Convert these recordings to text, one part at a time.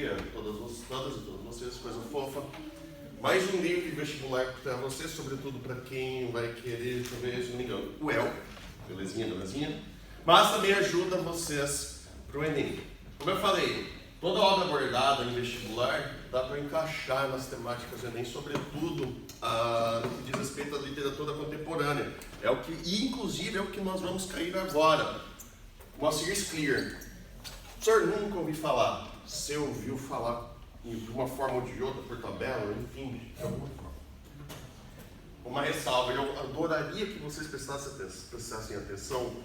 Todas e todos vocês, coisa fofa. Mais um livro vestibular para você, sobretudo para quem vai querer, talvez, se não me engano, o EL, belezinha. Mas também ajuda vocês para o Enem. Como eu falei, toda obra abordada em vestibular dá para encaixar nas temáticas do Enem, sobretudo no que diz respeito à literatura contemporânea. É o que, inclusive, é o que nós vamos cair agora. Moacir Scliar. O senhor nunca ouviu falar? Você ouviu falar de uma forma ou de outra por tabela, enfim, de alguma forma. Uma ressalva, eu adoraria que vocês prestassem atenção,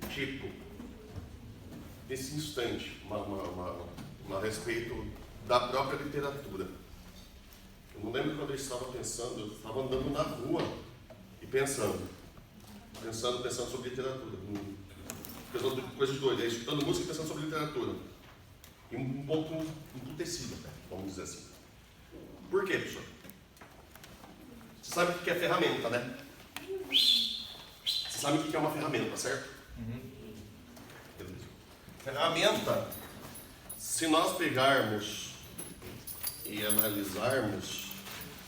tipo, nesse instante, a respeito da própria literatura. Eu não lembro quando eu estava pensando, eu estava andando na rua e pensando sobre literatura. Coisa de doido, escutando música e pensando sobre literatura. E um pouco emputecido, vamos dizer assim. Por quê, professor? Você sabe o que é ferramenta, né? Você sabe o que é uma ferramenta, certo? Beleza. Ferramenta, se nós pegarmos e analisarmos,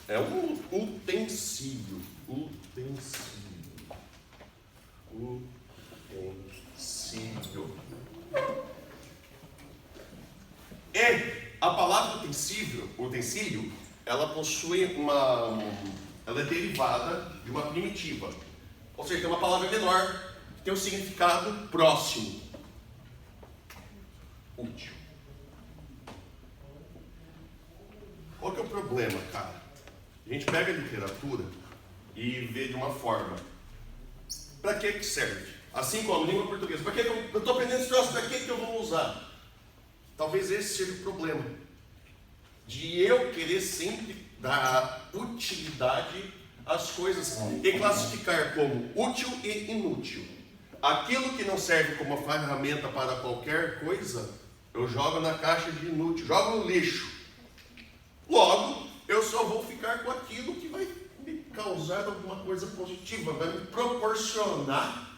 é um utensílio. E a palavra utensílio, ela possui ela é derivada de uma primitiva. Ou seja, tem uma palavra menor que tem um significado próximo. Útil. Qual que é o problema, cara? A gente pega a literatura e vê de uma forma. Para que serve? Assim como a língua portuguesa. Para que eu estou aprendendo esse troço? Para que eu vou usar? Talvez esse seja o problema. De eu querer sempre dar utilidade às coisas e classificar como útil e inútil. Aquilo que não serve como ferramenta para qualquer coisa, eu jogo na caixa de inútil, jogo no lixo. Logo, eu só vou ficar com aquilo que vai me causar alguma coisa positiva, vai me proporcionar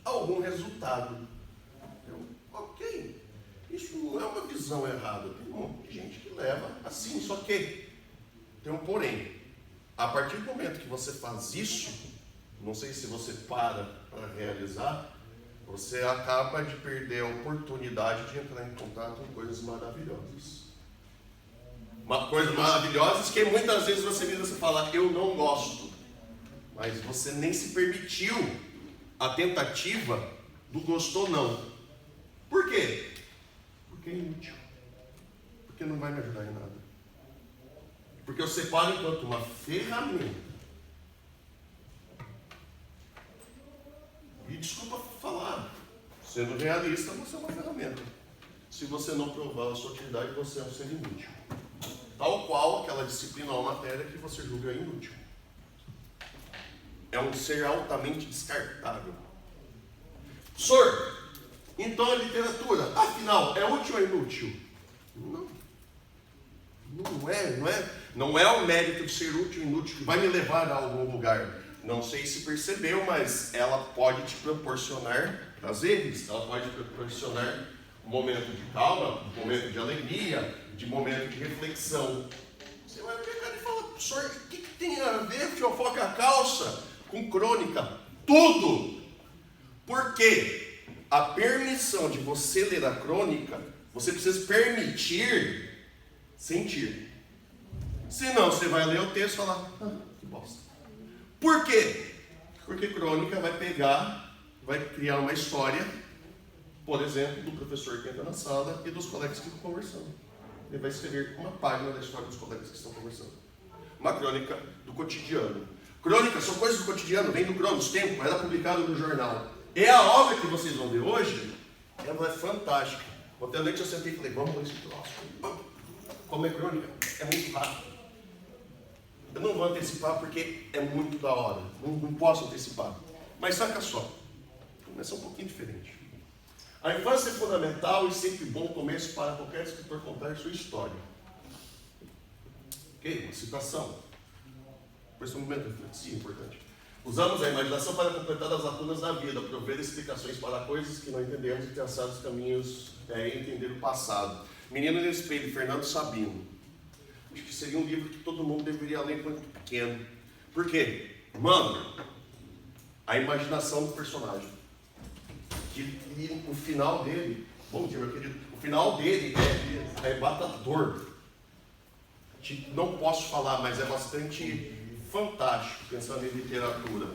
algum resultado. Ok, isso não é uma visão errada. Tem um monte de gente que leva assim, só que tem um porém. A partir do momento que você faz isso, não sei se você para realizar, você acaba de perder a oportunidade de entrar em contato com coisas maravilhosas. Coisas maravilhosas que muitas vezes você vira e fala, eu não gosto. Mas você nem se permitiu a tentativa do gostou não. Por quê? Porque é inútil. Porque não vai me ajudar em nada. Porque eu separo enquanto uma ferramenta. E desculpa falar, sendo realista, você é uma ferramenta. Se você não provar a sua utilidade, você é um ser inútil. Tal qual aquela disciplina ou matéria que você julga inútil. É um ser altamente descartável. Professor, então a literatura, afinal, é útil ou inútil? Não é o mérito de ser útil ou inútil que vai me levar a algum lugar. Não sei se percebeu, mas ela pode te proporcionar prazeres, ela pode te proporcionar um momento de calma, um momento de alegria, de momento de reflexão. Você vai pegar e falar, professor, o que tem a ver fofoca a calça com crônica? Tudo! Por quê? A permissão de você ler a crônica, você precisa permitir sentir. Senão você vai ler o texto e falar, que bosta. Por quê? Porque crônica vai criar uma história, por exemplo, do professor que entra na sala e dos colegas que estão conversando. Ele vai escrever uma página da história dos colegas que estão conversando. Uma crônica do cotidiano. Crônicas são coisas do cotidiano, vem do Cronos Tempo, era publicado no jornal. E a obra que vocês vão ver hoje, ela é fantástica. Ontem à noite eu sentei e falei, vamos ler esse troço. Como é crônica, é muito rápido. Eu não vou antecipar porque é muito da hora. Não posso antecipar. Mas saca só, começa um pouquinho diferente. A infância é fundamental e sempre bom começo para qualquer escritor contar a sua história. Ok? Uma citação. Por esse momento reflexivo importante. Usamos a imaginação para completar as lacunas da vida, prover explicações para coisas que não entendemos e traçar os caminhos, entender o passado. Menino no Espelho, Fernando Sabino. Acho que seria um livro que todo mundo deveria ler quando pequeno. Por quê? Mano, a imaginação do personagem. E o final dele, bom dia meu querido, o final dele é arrebatador. Não posso falar, mas é bastante fantástico, pensando em literatura.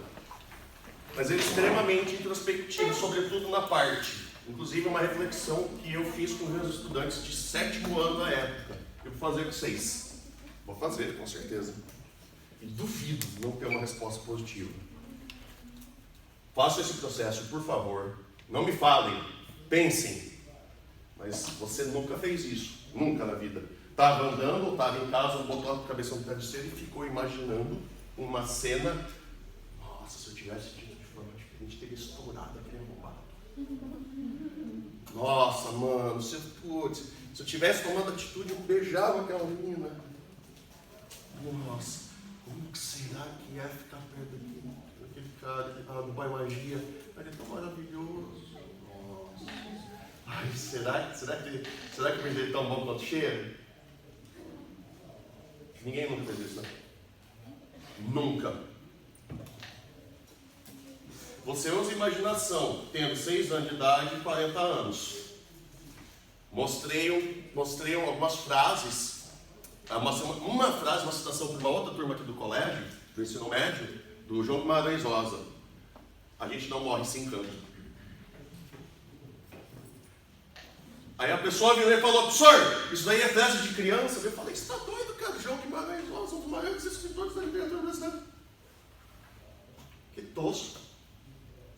Mas ele é extremamente introspectivo, sobretudo na parte. Inclusive uma reflexão que eu fiz com meus estudantes de 7º ano na época. Eu vou fazer com vocês. Vou fazer, com certeza. E duvido não ter uma resposta positiva. Façam esse processo, por favor. Não me falem, pensem. Mas você nunca fez isso, nunca na vida. Estava andando, ou estava em casa, botou a cabeça no travesseiro e ficou imaginando uma cena. Nossa, se eu tivesse tido de forma diferente, teria estourado aquele arrombado. Nossa, mano, se eu tivesse tomado atitude, eu beijava aquela menina. Nossa, como que será que ia ficar perto daquele cara do Pai Magia? Ele é tão maravilhoso. Nossa. Ai, será que o beijo dele é tão bom quanto cheiro? Ninguém nunca fez isso, né? Nunca. Você usa imaginação, tendo 6 anos de idade e 40 anos. Mostrei algumas frases, uma frase, uma citação para uma outra turma aqui do colégio, do ensino médio, do João Guimarães Rosa. A gente não morre sem canto. Aí a pessoa virou e falou: professor, isso daí é festa de criança? Eu falei: você está doido, cara? João Guimarães Rosa, um dos maiores escritores da literatura brasileira. Que tosco.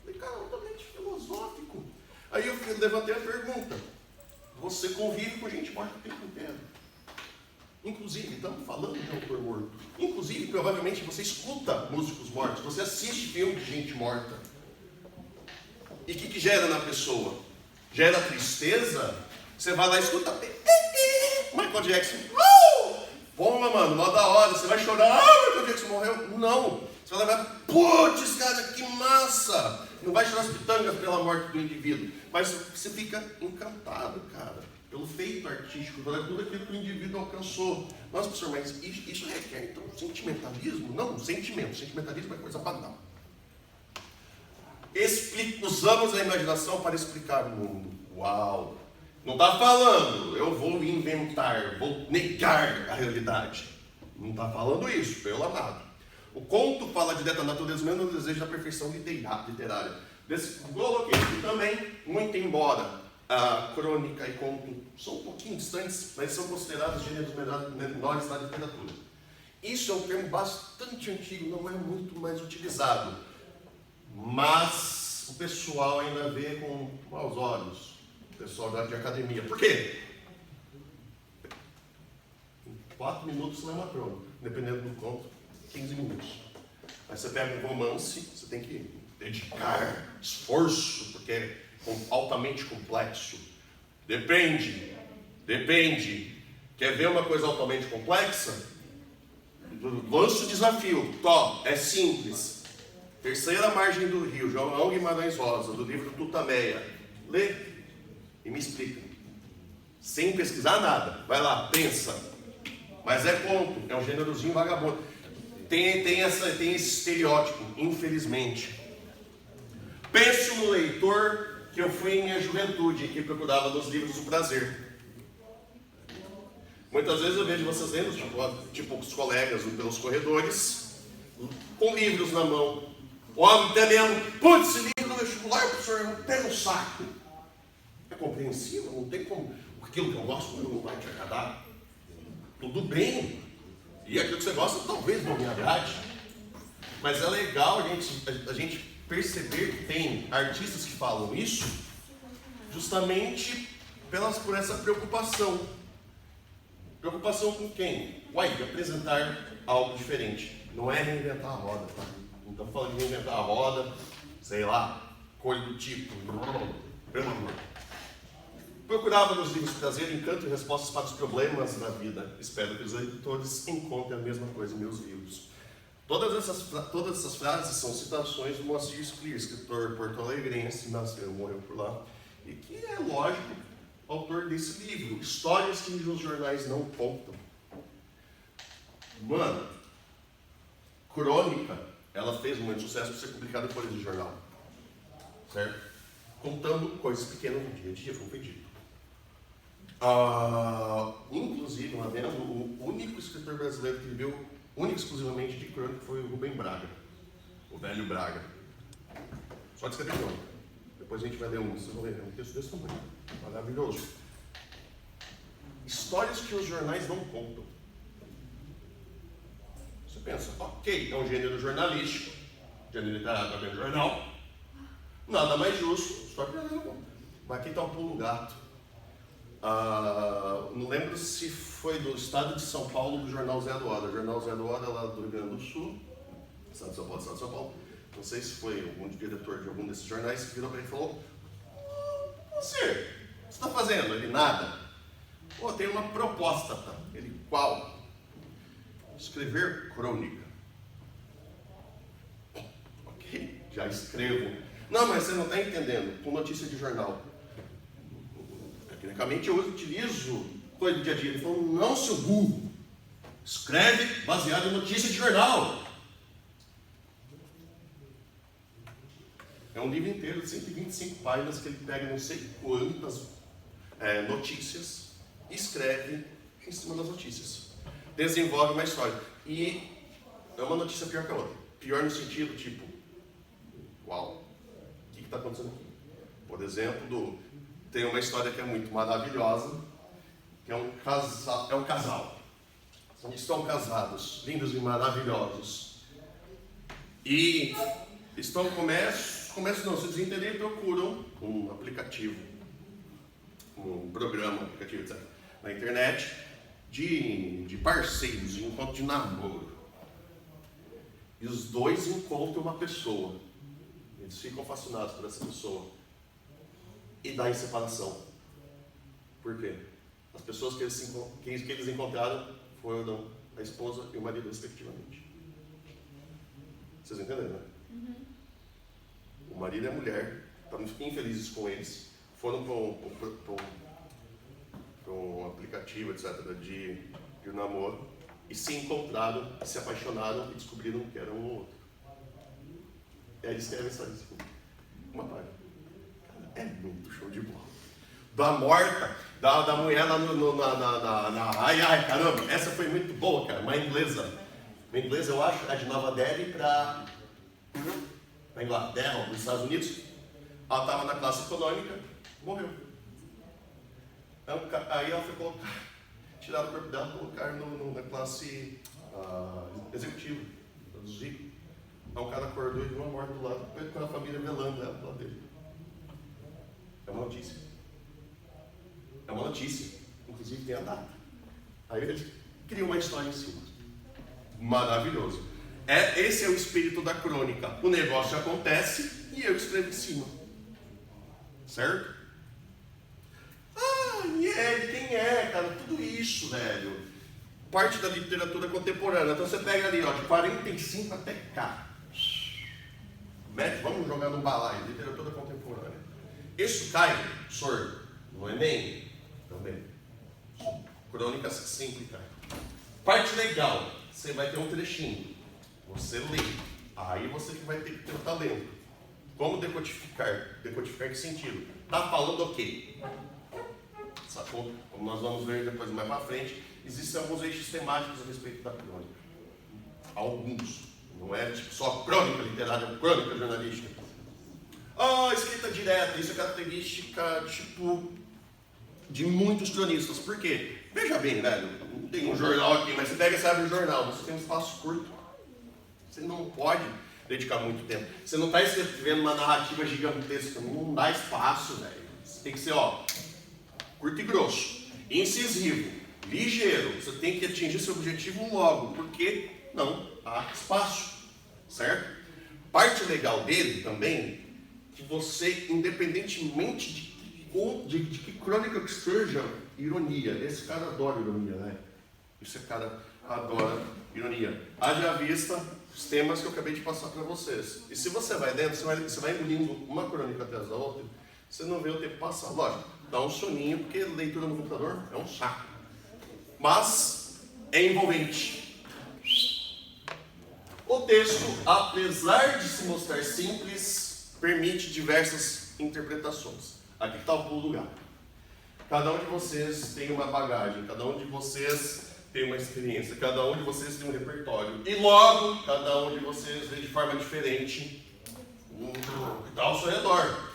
Falei: cara, totalmente filosófico. Aí eu levantei a pergunta: você convive com gente morta o tempo inteiro? Inclusive, estamos falando de autor morto. Inclusive, provavelmente você escuta músicos mortos, você assiste filme de gente morta. E o que gera na pessoa? Gera tristeza? Você vai lá e escuta Michael Jackson. Bomba, mano, mó da hora. Você vai chorar, Michael Jackson morreu. Não. Você vai levar, putz, cara, que massa. Não vai chorar as pitangas pela morte do indivíduo. Mas você fica encantado, cara, pelo feito artístico, por tudo aquilo que o indivíduo alcançou. Nossa, professor, mas isso requer, então, sentimentalismo? Não, sentimento. Sentimentalismo é coisa banal. Usamos a imaginação para explicar o mundo. Uau! Não está falando, eu vou inventar, vou negar a realidade. Não está falando isso, pelo amado. O conto fala de da natureza humana no desejo da perfeição literária. Coloquei aqui também, muito embora a crônica e conto são um pouquinho distantes, mas são considerados gêneros menores na literatura. Isso é um termo bastante antigo, não é muito mais utilizado. Mas o pessoal ainda vê com maus olhos, o pessoal de academia. Por quê? Em 4 minutos você lê uma crônica, dependendo do conto, 15 minutos. Aí você pega um romance, você tem que dedicar esforço, porque é altamente complexo. Depende. Quer ver uma coisa altamente complexa? Lança o desafio. É simples. Terceira Margem do Rio, João Guimarães Rosa, do livro Tutameia. Lê e me explica. Sem pesquisar nada. Vai lá, pensa. Mas é conto, é um gênerozinho vagabundo. Tem esse estereótipo, infelizmente. Penso no leitor que eu fui em minha juventude, que procurava nos livros o prazer. Muitas vezes eu vejo vocês lendo, tipo os colegas pelos corredores, com livros na mão. O homem até mesmo, putz, esse livro do vestibular, professor, eu não tenho um saco. É compreensível, não tem como. Aquilo que eu gosto não vai te agradar. Tudo bem. E aquilo que você gosta talvez não me agrade. Mas é legal a gente perceber que tem artistas que falam isso justamente por essa preocupação. Preocupação com quem? De apresentar algo diferente. Não é reinventar a roda, tá? Não estamos falando de reinventar a roda, sei lá, coisa do tipo. Pelo amor. Procurava nos livros prazer, encanto e respostas para os problemas da vida. Espero que os leitores encontrem a mesma coisa em meus livros. Todas essas frases são citações do Moacir Scliar, escritor porto-alegrense, nasceu e morreu por lá. E que é lógico, autor desse livro, Histórias que os Jornais Não Contam. Mano, Crônica, ela fez muito sucesso por ser publicada em folhas de jornal, certo? Contando coisas pequenas do dia a dia, foi pedido. Inclusive, uma vez, o único escritor brasileiro que viveu único exclusivamente de crônica foi o Rubem Braga, o velho Braga. Só de escrever crônica. Depois a gente vai ler vocês vão ler, é um texto desse tamanho, maravilhoso. Histórias que os jornais não contam. Você pensa, ok, é um gênero jornalístico, gênero literário também jornal, nada mais justo, história que não conta. Mas aqui está o pulo do gato. Não lembro se foi do estado de São Paulo, do jornal Zé do Hora. O jornal Zé do Hora, lá do Rio Grande do Sul, estado de São Paulo, estado de São Paulo. Não sei se foi algum diretor de algum desses jornais que virou para ele e falou: você está fazendo? Ele, nada. Pô, tem uma proposta, tá? Ele, qual? Escrever crônica. Ok, já escrevo. Não, mas você não está entendendo. Com notícia de jornal. Tecnicamente eu utilizo coisa do dia a dia. Ele falou: não, seu burro. Escreve baseado em notícia de jornal. É um livro inteiro de 125 páginas que ele pega não sei quantas notícias e escreve em cima das notícias. Desenvolve uma história. E é uma notícia pior que a outra. Pior no sentido, tipo, uau, o que está acontecendo aqui? Por exemplo, tem uma história que é muito maravilhosa, que é um casal. Estão casados, lindos e maravilhosos. E estão vocês entenderem, procuram um aplicativo, um programa, aplicativo, etc., na internet, de parceiros, de encontro de namoro. E os dois encontram uma pessoa. Eles ficam fascinados por essa pessoa. E dá em separação. Por quê? As pessoas que eles encontraram foram a esposa e o marido, respectivamente. Vocês entenderam, né? Uhum. O marido e a mulher estavam infelizes com eles, foram para um aplicativo, etc., de namoro, e se encontraram, se apaixonaram e descobriram que eram um ou outro. E aí eles escrevem essa história. Uma página. É muito show de bola. Da morta, da mulher lá ai, caramba, essa foi muito boa, cara. Uma inglesa. Uma inglesa, eu acho, é de Nova Delhi para na Inglaterra, nos Estados Unidos. Ela estava na classe econômica, morreu. Aí ela foi colocar, tiraram o corpo dela e colocaram na classe executiva, dos ricos. Aí o cara acordou e viu uma morte do lado, com a família velando ela do lado dele. É uma notícia. É uma notícia. Inclusive tem a data. Aí ele cria uma história em cima. Maravilhoso. Esse é o espírito da crônica. O negócio acontece e eu escrevo em cima. Certo? E ele, quem é, cara? Tudo isso, velho. Parte da literatura contemporânea. Então você pega ali, ó, de 45 até cá. Vamos jogar no balaio, literatura contemporânea. Isso cai, sordo, no Enem? Também. Crônica sempre cai. Parte legal, você vai ter um trechinho. Você lê. Aí você que vai ter que ter o talento. Como decodificar? Decodificar em que sentido? Tá falando o quê? Sacou? Como nós vamos ver depois mais pra frente, existem alguns eixos temáticos a respeito da crônica. Alguns. Não é tipo só crônica literária, é crônica jornalística. Escrita direta, isso é característica, tipo, de muitos cronistas. Por quê? Veja bem, velho, não tem um jornal aqui, mas você pega e abre o jornal, você tem um espaço curto. Você não pode dedicar muito tempo. Você não está escrevendo uma narrativa gigantesca, não dá espaço, velho. Você tem que ser, curto e grosso, incisivo, ligeiro. Você tem que atingir seu objetivo logo, porque não há espaço, certo? Parte legal dele também, que você, independentemente de que crônica que seja, ironia. Esse cara adora ironia, né? Esse cara adora ironia. Haja vista os temas que eu acabei de passar para vocês. E se você vai dentro, você vai engolindo uma crônica atrás da outra, você não vê o tempo passar. Lógico, dá um soninho, porque leitura no computador é um saco. Mas é envolvente. O texto, apesar de se mostrar simples, permite diversas interpretações. Aqui está o pulo do gato. Cada um de vocês tem uma bagagem, cada um de vocês tem uma experiência, cada um de vocês tem um repertório. E logo, cada um de vocês vê de forma diferente o que está ao seu redor.